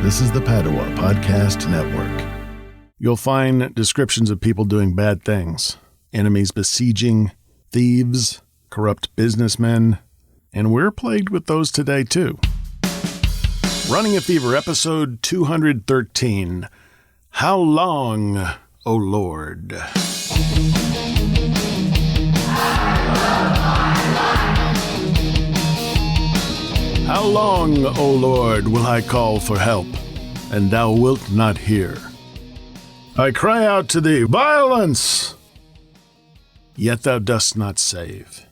This is the Padua Podcast Network. You'll find descriptions of people doing bad things, enemies besieging, thieves, corrupt businessmen, and we're plagued with those today too. Running a Fever, episode 213. How long, O Lord? How long, O Lord, will I call for help, and thou wilt not hear? I cry out to thee, violence! Yet thou dost not save.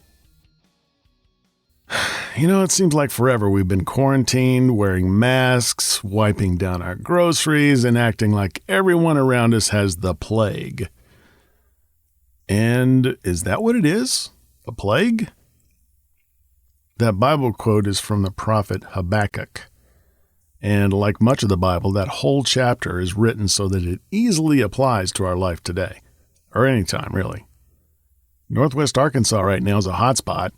You know, it seems like forever we've been quarantined, wearing masks, wiping down our groceries, and acting like everyone around us has the plague. And is that what it is? A plague? That Bible quote is from the prophet Habakkuk. And like much of the Bible, that whole chapter is written so that it easily applies to our life today. Or any time, really. Northwest Arkansas right now is a hot spot,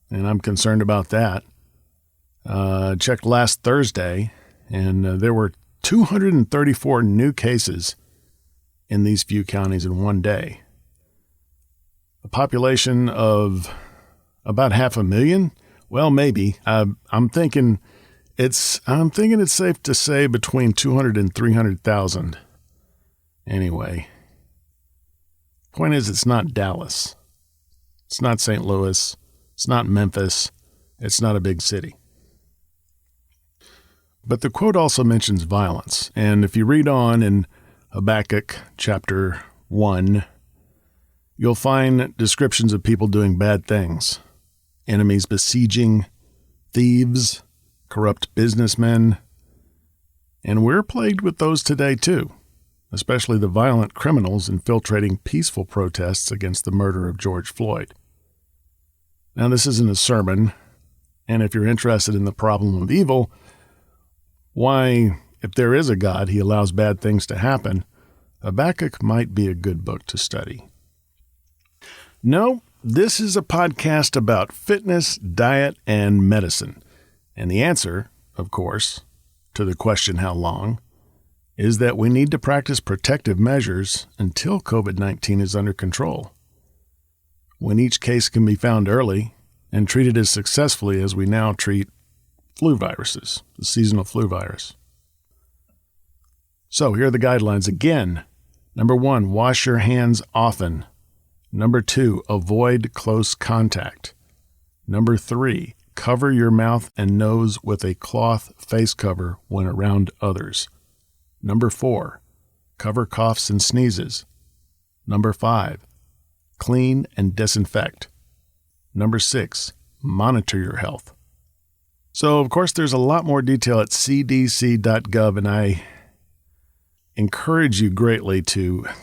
and I'm concerned about that. Checked last Thursday, and there were 234 new cases in these few counties in one day. A population of about 500,000. Well, maybe. I'm thinking it's safe to say between 200 and 300,000. Anyway, point is, it's not Dallas. It's not St. Louis. It's not Memphis. It's not a big city. But the quote also mentions violence. And if you read on in Habakkuk chapter 1, you'll find descriptions of people doing bad things. Enemies besieging, thieves, corrupt businessmen, and we're plagued with those today too, especially the violent criminals infiltrating peaceful protests against the murder of George Floyd. Now, this isn't a sermon, and if you're interested in the problem of evil, why, if there is a God, he allows bad things to happen, Habakkuk might be a good book to study. No, this is a podcast about fitness, diet, and medicine. And the answer, of course, to the question how long, is that we need to practice protective measures until COVID-19 is under control. When each case can be found early and treated as successfully as we now treat flu viruses, the seasonal flu virus. So here are the guidelines again. Number 1, wash your hands often. Number 2, avoid close contact. Number 3, cover your mouth and nose with a cloth face cover when around others. Number 4, cover coughs and sneezes. Number 5, clean and disinfect. Number 6, monitor your health. So, of course, there's a lot more detail at cdc.gov, and I encourage you greatly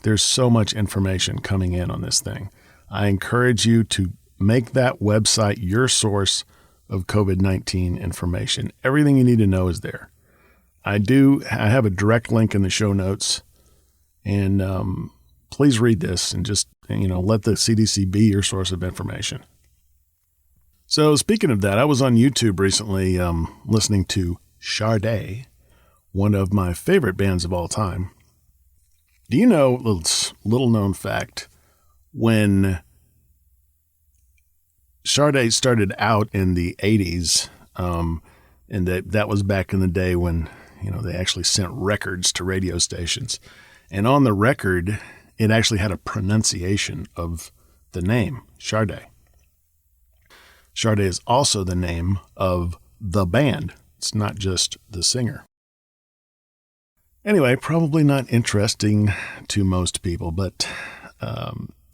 there's so much information coming in on this thing. I encourage you to make that website your source of COVID-19 information. Everything you need to know is there. I have a direct link in the show notes, and please read this and just, let the CDC be your source of information. So speaking of that, I was on YouTube recently listening to Sade, one of my favorite bands of all time. Do you know, little known fact, when Sade started out in the 80s, and that was back in the day when, they actually sent records to radio stations. And on the record, it actually had a pronunciation of the name, Sade. Sade is also the name of the band. It's not just the singer. Anyway, probably not interesting to most people, but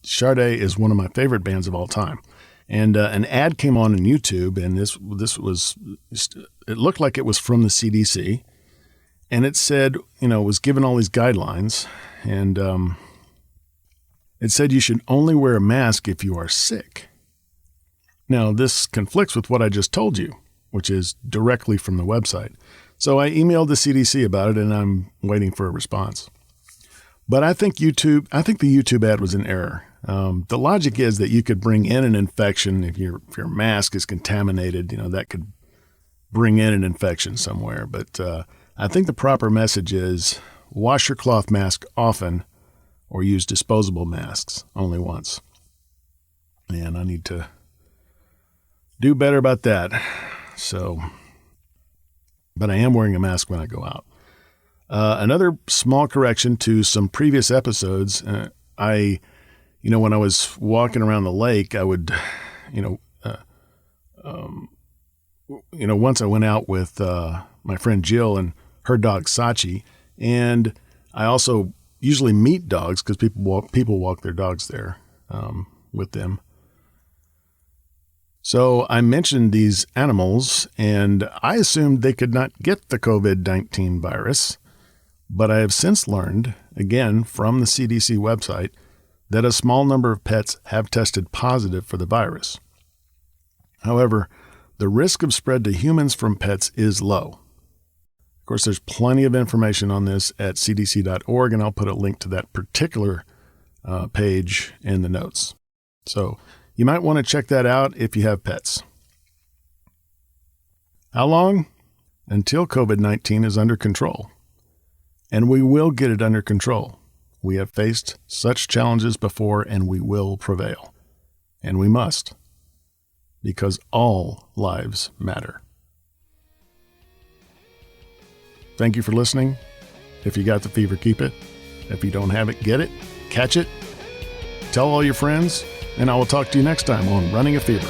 Sade is one of my favorite bands of all time. And an ad came on YouTube, and this was, it looked like it was from the CDC, and it said, was given all these guidelines, and it said you should only wear a mask if you are sick. Now, this conflicts with what I just told you, which is directly from the website. So I emailed the CDC about it, and I'm waiting for a response. But I think the YouTube ad was in error. The logic is that you could bring in an infection if your mask is contaminated. That could bring in an infection somewhere. But I think the proper message is wash your cloth mask often or use disposable masks only once. And I need to do better about that. But I am wearing a mask when I go out. Another small correction to some previous episodes. When I was walking around the lake, I would, once I went out with my friend Jill and her dog Sachi, and I also usually meet dogs because people walk their dogs there with them. So I mentioned these animals, and I assumed they could not get the COVID-19 virus, but I have since learned, again from the CDC website, that a small number of pets have tested positive for the virus. However, the risk of spread to humans from pets is low. Of course, there's plenty of information on this at cdc.org, and I'll put a link to that particular page in the notes. So you might want to check that out if you have pets. How long? Until COVID-19 is under control. And we will get it under control. We have faced such challenges before, and we will prevail. And we must. Because all lives matter. Thank you for listening. If you got the fever, keep it. If you don't have it, get it, catch it. Tell all your friends, and I will talk to you next time on Running a Fever.